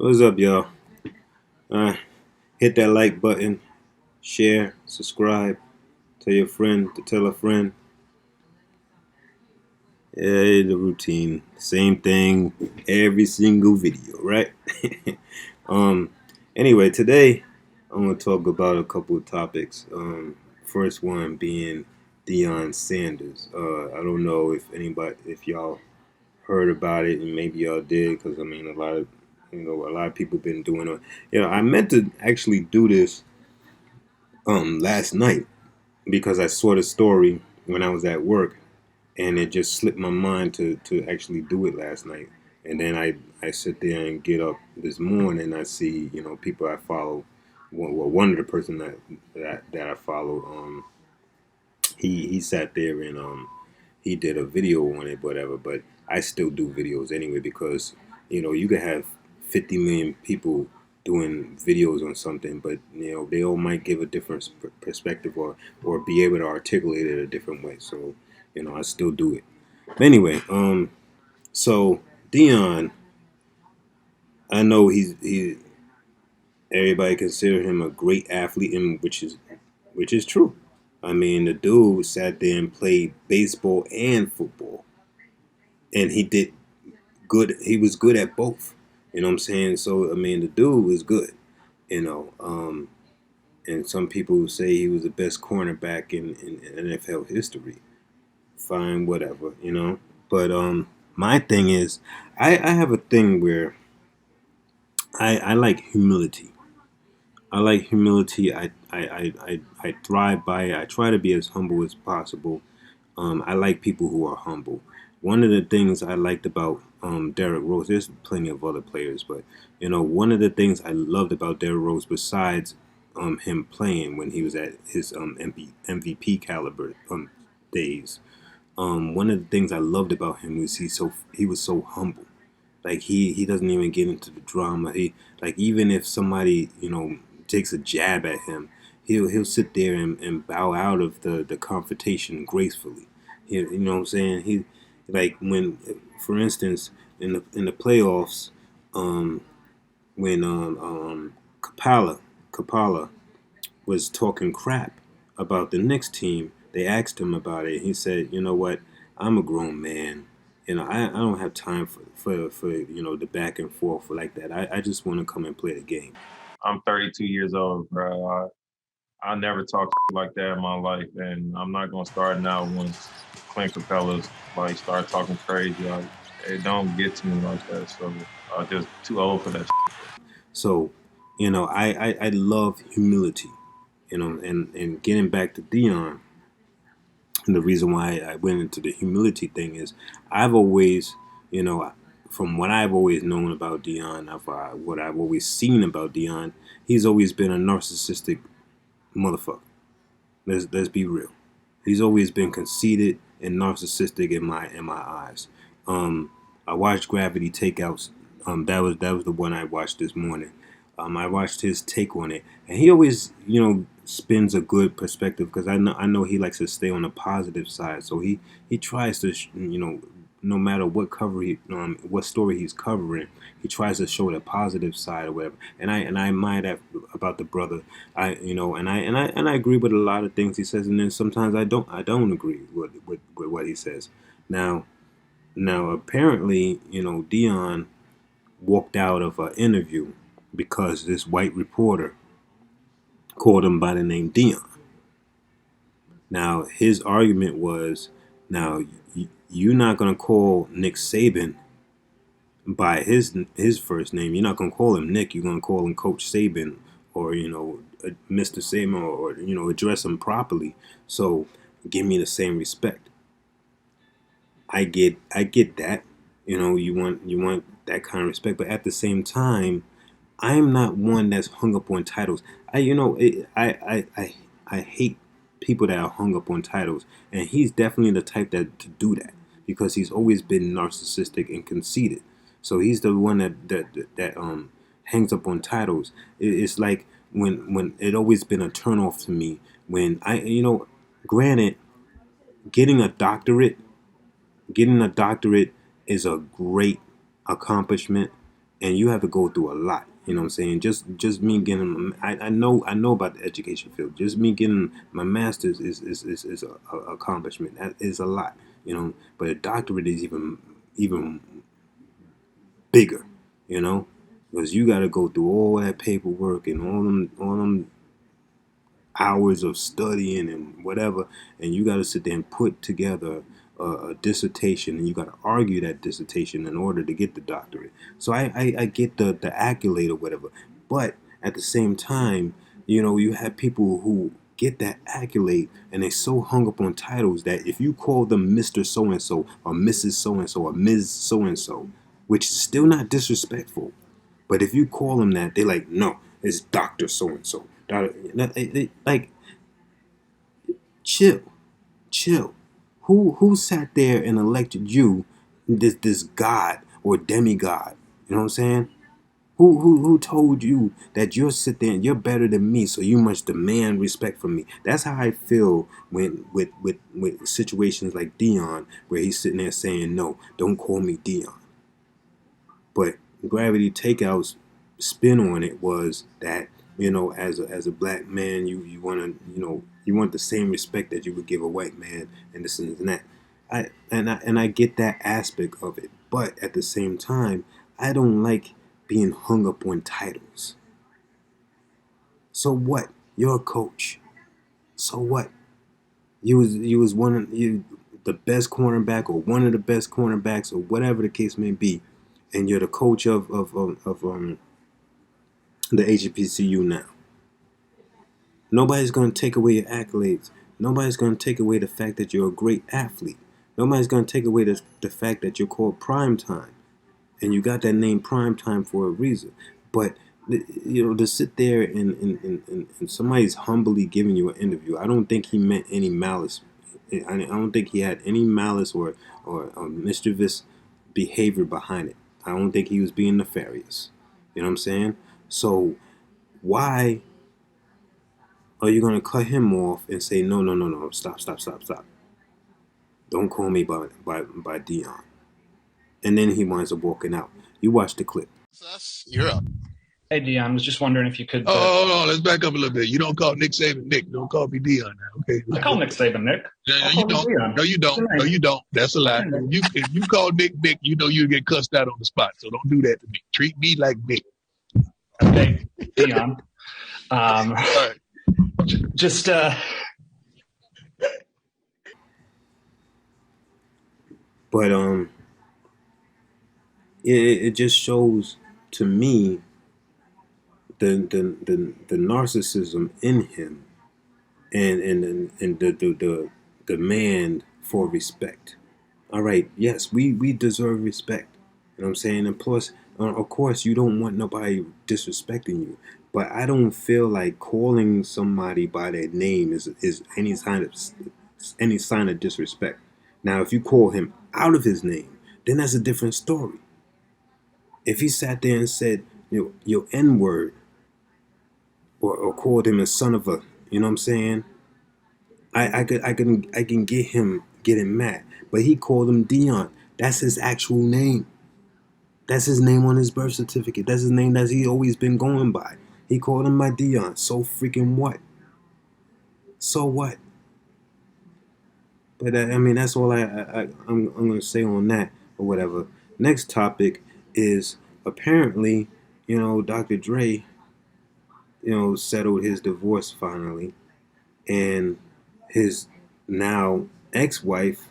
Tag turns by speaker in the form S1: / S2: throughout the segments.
S1: What's up, y'all? Uh, Hit that like button, share, subscribe, tell your friend to tell a friend. Yeah, the routine, same thing, every single video, right? um. Anyway, today I'm gonna talk about a couple of topics. First one being Deion Sanders. I don't know if y'all heard about it, and maybe y'all did, because I mean, a lot of people been doing it. I meant to actually do this last night because I saw the story when I was at work, and it just slipped my mind to actually do it last night. And then I sit there and get up this morning. I see people I follow. Well, one of the person that I follow, he sat there and he did a video on it, whatever. But I still do videos anyway because you could have 50 million people doing videos on something, but they all might give a different perspective or be able to articulate it a different way. So I still do it. But anyway, so Dion, I know he everybody consider him a great athlete, and which is true. I mean, the dude sat there and played baseball and football, and he did good. He was good at both. You know what I'm saying? So I mean, the dude was good. You know, and some people say he was the best cornerback in NFL history. Fine, whatever. But my thing is, I have a thing where I like humility. I like humility. I thrive by it. I try to be as humble as possible. I like people who are humble. One of the things I liked about Derrick Rose, there's plenty of other players, but one of the things I loved about Derrick Rose, besides him playing when he was at his MVP caliber days, one of the things I loved about him was he was so humble. Like he doesn't even get into the drama. He like even if somebody takes a jab at him, he'll sit there and bow out of the confrontation gracefully. You know what I'm saying? He like when, for instance, in the playoffs, um, when Kapala was talking crap about the Knicks team. They asked him about it. He said, "You know what? I'm a grown man. I don't have time for the back and forth like that. I just want to come and play the game."
S2: I'm 32 years old, bro. I never talked like that in my life, and I'm not gonna start now once Clint Capella's like start talking crazy. Like it don't get to me like that. So I'm just too old for that.
S1: So, I love humility. And getting back to Dion, and the reason why I went into the humility thing is I've always, you know, from what I've always known about Dion, what I've always seen about Dion, he's always been a narcissistic motherfucker. Let's be real. He's always been conceited and narcissistic in my eyes. I watched Gravity Takeouts. That was the one I watched this morning. I watched his take on it, and he always spins a good perspective because I know he likes to stay on the positive side. So he tries to no matter what story he's covering, he tries to show the positive side or whatever. And I admire that about the brother. And I agree with a lot of things he says, and then sometimes I don't agree with what he says. Now now apparently Dion walked out of an interview because this white reporter called him by the name Dion. Now his argument was, now you're not gonna call Nick Saban by his first name. You're not gonna call him Nick. You're gonna call him Coach Saban, or Mr. Saban, or address him properly. So give me the same respect. I get that. You want that kind of respect, but at the same time, I'm not one that's hung up on titles. I hate people that are hung up on titles, and he's definitely the type that to do that because he's always been narcissistic and conceited. So he's the one that hangs up on titles. It's like when it always been a turnoff to me when granted, getting a doctorate getting a doctorate is a great accomplishment, and you have to go through a lot. You know what I'm saying? Just me getting, I know about the education field. Just me getting my master's is a accomplishment. That is a lot, you know. But a doctorate is even bigger, you know, because you got to go through all that paperwork and all them hours of studying and whatever, and you got to sit there and put together a dissertation, and you got to argue that dissertation in order to get the doctorate. So I get the accolade or whatever, but at the same time, you know, you have people who get that accolade and they so hung up on titles that if you call them Mr. So and so or Mrs. So and so or Ms. So and so, which is still not disrespectful, but if you call them that, they're like, no, it's Doctor So and So. Like, chill, chill. Who sat there and elected you, this god or demigod? You know what I'm saying? Who told you that you're sit there and you're better than me, so you must demand respect from me? That's how I feel when with situations like Deion, where he's sitting there saying, no, don't call me Deion. But Gravity Takeout's spin on it was that, you know, as a black man, you want to, you know, you want the same respect that you would give a white man, and this and that. I get that aspect of it, but at the same time, I don't like being hung up on titles. So what? You're a coach. So what? You was one of you the best cornerback or one of the best cornerbacks or whatever the case may be, and you're the coach of the HBCU now. Nobody's going to take away your accolades. Nobody's going to take away the fact that you're a great athlete. Nobody's going to take away the fact that you're called Prime Time, and you got that name Prime Time for a reason. But you know, to sit there and somebody's humbly giving you an interview, I don't think he meant any malice. I don't think he had any malice or mischievous behavior behind it. I don't think he was being nefarious. You know what I'm saying? So why are you gonna cut him off and say no, no, no, no, stop, stop, stop, stop? Don't call me by Deion. And then he winds up walking out. You watch the clip.
S3: You're up.
S4: Hey, Dion, was just wondering if you could.
S3: Hold on. Let's back up a little bit. You don't call Nick Saban Nick. Don't call me Deion now. Okay.
S4: I call Nick Saban Nick.
S3: Yeah,
S4: I'll
S3: you
S4: call him
S3: don't.
S4: Dion.
S3: No, you don't. No, you don't. That's a lie. If you call Nick Nick, you know you get cussed out on the spot. So don't do that to me. Treat me like Nick.
S4: Okay, Dion.
S3: All right.
S4: Just
S1: But it just shows to me the narcissism in him, and the demand for respect. All right, yes, we deserve respect. You know what I'm saying? And plus, of course, you don't want nobody disrespecting you. But I don't feel like calling somebody by their name is any sign of disrespect. Now, if you call him out of his name, then that's a different story. If he sat there and said, you know, your N word, or called him a son of a, you know what I'm saying? I can get him getting mad, but he called him Deion. That's his actual name. That's his name on his birth certificate. That's his name that he always been going by. He called him by Deion. So freaking what? So what? But I mean, that's all I'm gonna say on that or whatever. Next topic is apparently, you know, Dr. Dre, you know, settled his divorce finally, and his now ex-wife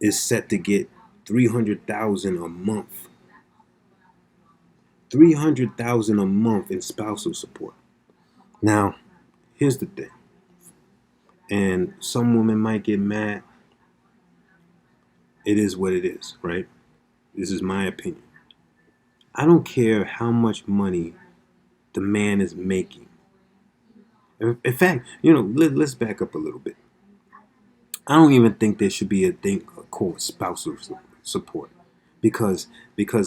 S1: is set to get 300,000 a month. 300,000 a month in spousal support. Now, here's the thing, and some women might get mad. It is what it is, right? This is my opinion. I don't care how much money the man is making. In fact, you know, let's back up a little bit. I don't even think there should be a thing called spousal support, because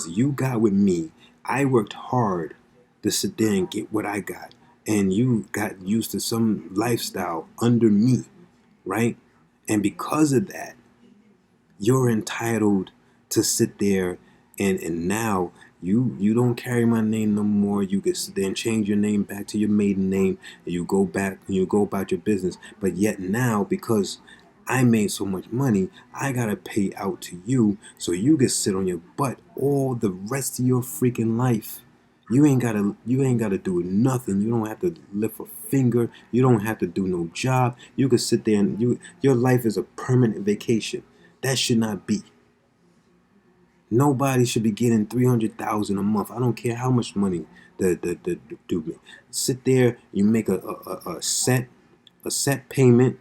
S1: you got with me. I worked hard to sit there and get what I got, and you got used to some lifestyle under me, right? And because of that, you're entitled to sit there and now You don't carry my name no more. You can then change your name back to your maiden name, and you go back and you go about your business. But yet now, because I made so much money, I gotta pay out to you so you can sit on your butt all the rest of your freaking life. You ain't gotta do nothing. You don't have to lift a finger. You don't have to do no job. You can sit there and your life is a permanent vacation. That should not be. Nobody should be getting 300,000 a month. I don't care how much money the dude make. Sit there, you make a set payment.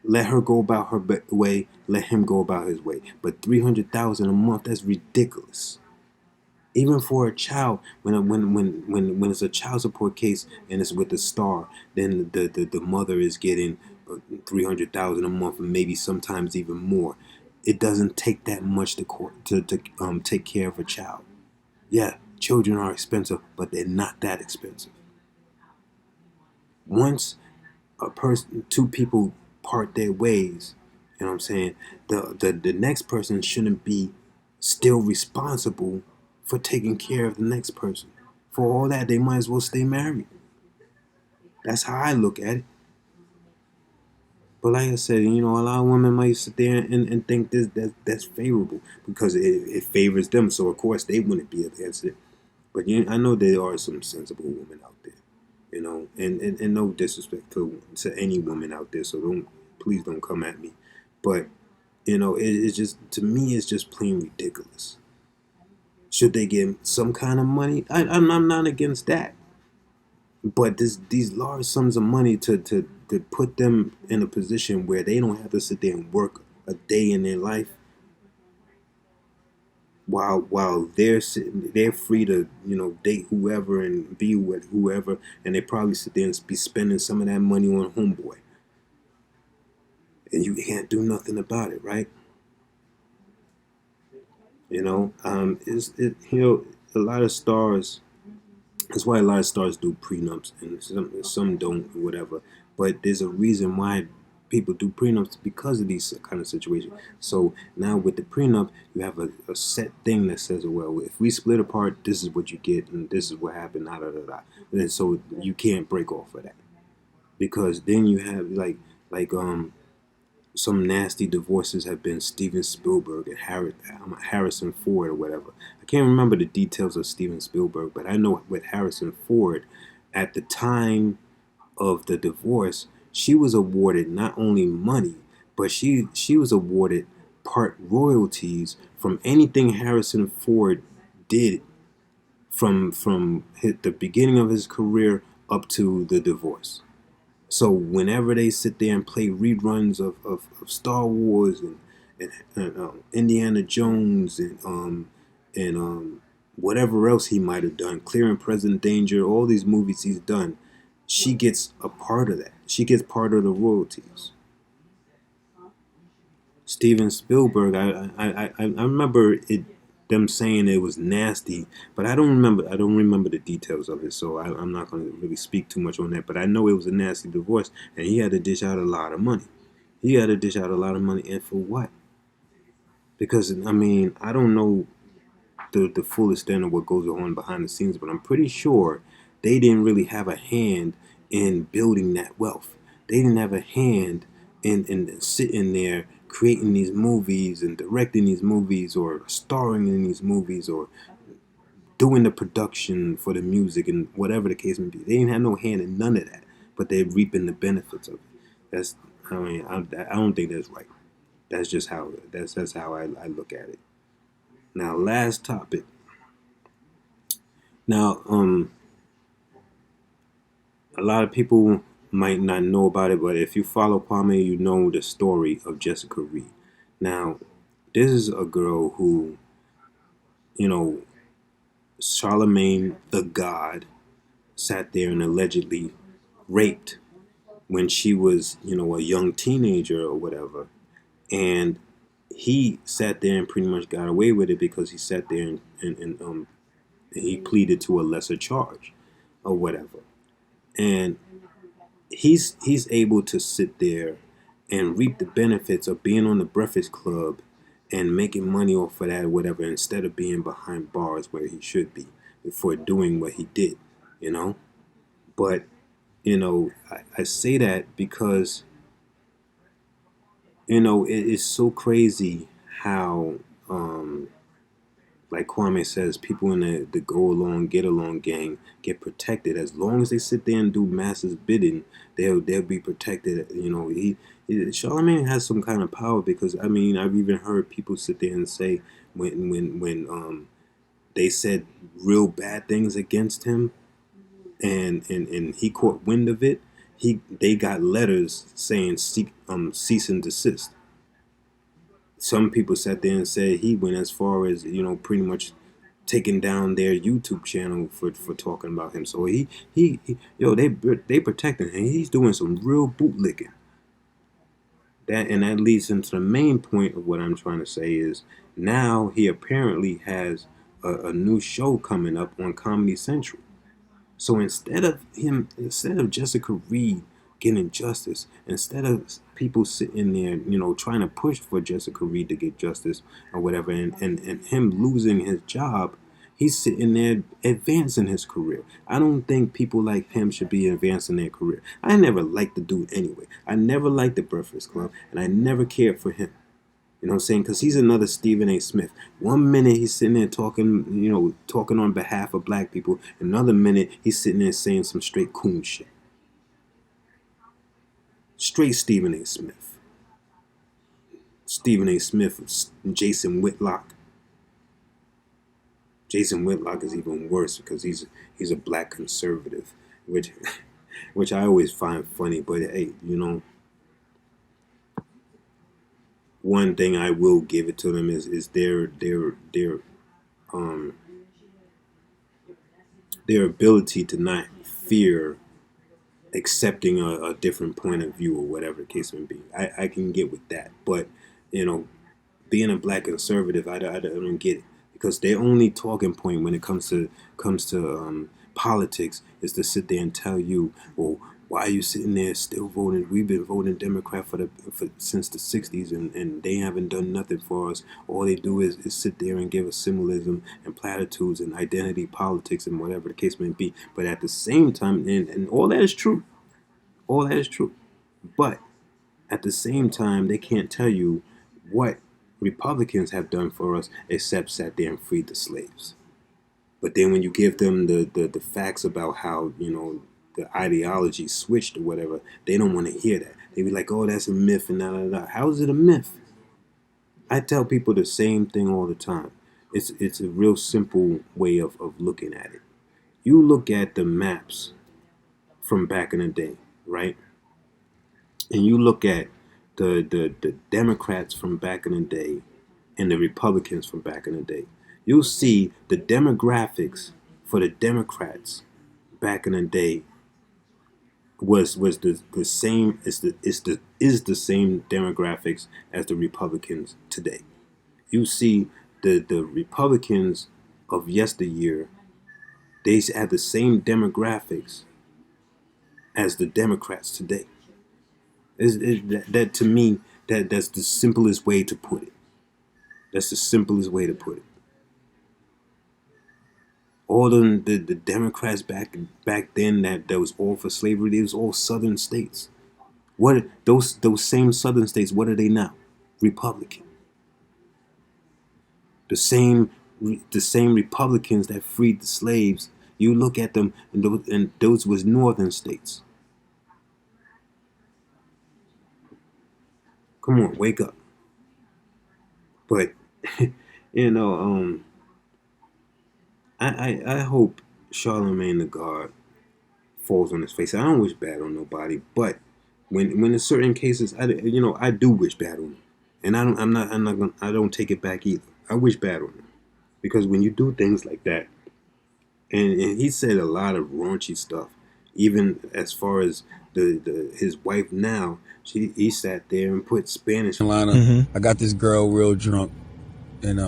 S1: Let her go about her way. Let him go about his way. But 300,000 a month, that's ridiculous. Even for a child, when it's a child support case and it's with the star, then the mother is getting 300,000 a month, and maybe sometimes even more. It doesn't take that much to take care of a child. Yeah, children are expensive, but they're not that expensive. Once two people part their ways, you know what I'm saying? The next person shouldn't be still responsible for taking care of the next person. For all that, they might as well stay married. That's how I look at it. But like I said, a lot of women might sit there and think that's favorable because it favors them. So of course they wouldn't be against it. But I know there are some sensible women out there, and no disrespect to any woman out there. So please don't come at me. But it's just, to me, it's just plain ridiculous. Should they get some kind of money? I'm not against that. But these large sums of money to put them in a position where they don't have to sit there and work a day in their life, while they're free to date whoever and be with whoever, and they probably sit there and be spending some of that money on homeboy, and you can't do nothing about it, right? A lot of stars. That's why a lot of stars do prenups, and some don't, whatever. But there's a reason why people do prenups, because of these kind of situations. So now with the prenup, you have a set thing that says, well, if we split apart, this is what you get, and this is what happened, da da da da. And so you can't break off of that, because then you have like some nasty divorces have been Steven Spielberg and Harrison Ford or whatever. I can't remember the details of Steven Spielberg, but I know with Harrison Ford, at the time of the divorce, she was awarded not only money, but she was awarded part royalties from anything Harrison Ford did from the beginning of his career up to the divorce. So whenever they sit there and play reruns of Star Wars and Indiana Jones and whatever else he might have done, Clear and Present Danger, all these movies he's done, she gets a part of that. She gets part of the royalties. Steven Spielberg, I remember them saying it was nasty, but I don't remember the details of it, so I'm not going to really speak too much on that. But I know it was a nasty divorce, and he had to dish out a lot of money. He had to dish out a lot of money, and for what? Because I don't know the full extent of what goes on behind the scenes, but I'm pretty sure they didn't really have a hand in building that wealth. They didn't have a hand in sitting there creating these movies and directing these movies or starring in these movies or doing the production for the music and whatever the case may be. They didn't have no hand in none of that, but they're reaping the benefits of it. I don't think that's right. That's just that's how I look at it. Now, last topic. Now, a lot of people might not know about it, but if you follow Kwame, you know the story of Jessica Reed. Now, this is a girl who, Charlamagne the God sat there and allegedly raped when she was, a young teenager or whatever. And he sat there and pretty much got away with it because he sat there and he pleaded to a lesser charge or whatever. And he's able to sit there and reap the benefits of being on the Breakfast Club and making money off of that or whatever, instead of being behind bars where he should be for doing what he did, you know. But I say that because it's so crazy how like Kwame says, people in the go along, get along gang get protected. As long as they sit there and do master's bidding, they'll be protected. Charlamagne has some kind of power, because I've even heard people sit there and say when they said real bad things against him, and he caught wind of it, they got letters saying cease and desist. Some people sat there and said he went as far as, pretty much taking down their YouTube channel for talking about him. So they protecting him. He's doing some real bootlicking. That leads into the main point of what I'm trying to say is, now he apparently has a new show coming up on Comedy Central. So instead of Jessica Reed getting justice, instead of people sitting there, trying to push for Jessica Reed to get justice or whatever, and him losing his job, he's sitting there advancing his career. I don't think people like him should be advancing their career. I never liked the dude anyway. I never liked the Breakfast Club, and I never cared for him. You know what I'm saying? Because he's another Stephen A. Smith. One minute he's sitting there talking, talking on behalf of black people. Another minute he's sitting there saying some straight coon shit. Straight Stephen A. Smith. Stephen A. Smith, Jason Whitlock. Jason Whitlock is even worse because he's a black conservative, which I always find funny. But hey, one thing I will give it to them is their ability to not fear accepting a different point of view or whatever the case may be. I can get with that, but being a black conservative, I don't get it, because their only talking point when it comes to politics is to sit there and tell you, well, why are you sitting there still voting? We've been voting Democrat since the 60s, and they haven't done nothing for us. All they do is sit there and give us symbolism and platitudes and identity politics and whatever the case may be. But at the same time, and all that is true. All that is true. But at the same time, they can't tell you what Republicans have done for us except sat there and freed the slaves. But then when you give them the facts about how, the ideology switched or whatever, they don't want to hear that. They be like, oh, that's a myth and da. How is it a myth? I tell people the same thing all the time. It's a real simple way of looking at it. You look at the maps from back in the day, right? And you look at the Democrats from back in the day and the Republicans from back in the day. You'll see the demographics for the Democrats back in the day was the same is the same demographics as the Republicans today. You see the Republicans of yesteryear, they had the same demographics as the Democrats today. That to me, that's the simplest way to put it. That's the simplest way to put it. All the Democrats back then that was all for slavery, it was all southern states. What those same southern states, what are they now? Republican. The same Republicans that freed the slaves, you look at them, and those was northern states. Come on, wake up. But I hope Charlamagne the God falls on his face. I don't wish bad on nobody, but when in certain cases, I do wish bad on him, and I don't take it back either. I wish bad on him, because when you do things like that, and he said a lot of raunchy stuff, even as far as his wife now, he sat there and put Spanish.
S5: I got this girl real drunk, and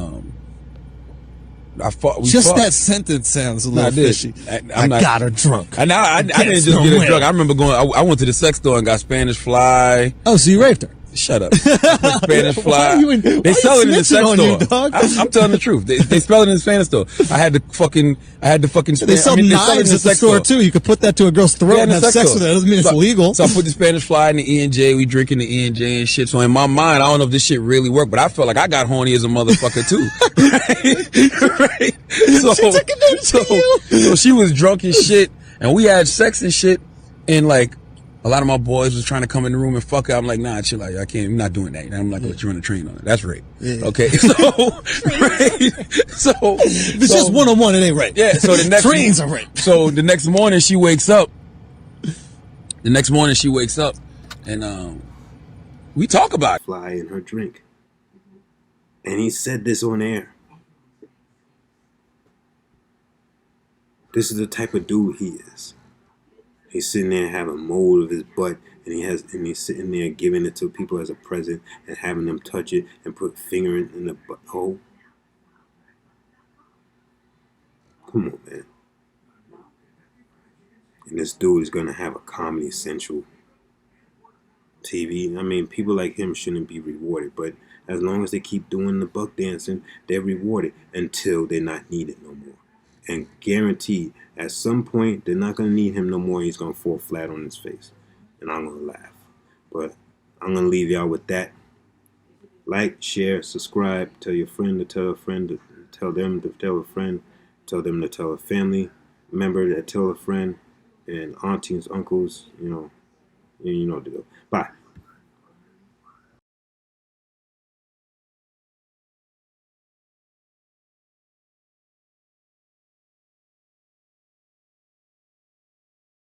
S6: that sentence sounds a little fishy. I got her drunk.
S5: I didn't just get her drunk. I remember I went to the sex store and got Spanish Fly.
S6: Oh, so you raped her?
S5: Shut up. Spanish fly. They sell it in the sex store. I'm telling the truth. They sell it in the Spanish store. I had the fucking.
S6: They sell knives at the store too. You could put that to a girl's throat and have sex with it. That doesn't mean it's illegal.
S5: So I put the Spanish fly in the E&J. We drinking the E&J and shit. So in my mind, I don't know if this shit really worked, but I felt like I got horny as a motherfucker too. Right? So she was drunk as shit, and we had sex and shit, and like. A lot of my boys was trying to come in the room and fuck her. I'm like, nah, chill out. I can't. I'm not doing that. I'm not gonna let you run a train on it. That's rape. Yeah. Okay. So, right. So
S6: if it's just one-on-one, it ain't rape.
S5: Yeah. So the next
S6: trains are rape.
S5: So the next morning she wakes up. And we talk about it.
S1: Fly in her drink, and he said this on air. This is the type of dude he is. He's sitting there having mold of his butt, and he's sitting there giving it to people as a present and having them touch it and put finger in the butthole. Come on, man. And this dude is gonna have a Comedy Central TV. I mean, people like him shouldn't be rewarded, but as long as they keep doing the buck dancing, they're rewarded until they're not needed no more. And guaranteed, at some point, they're not going to need him no more. He's going to fall flat on his face. And I'm going to laugh. But I'm going to leave y'all with that. Like, share, subscribe. Tell your friend to tell a friend. To tell them to tell a friend. Tell them to tell a family member to tell a friend. And aunties, uncles, you know what to do. Bye.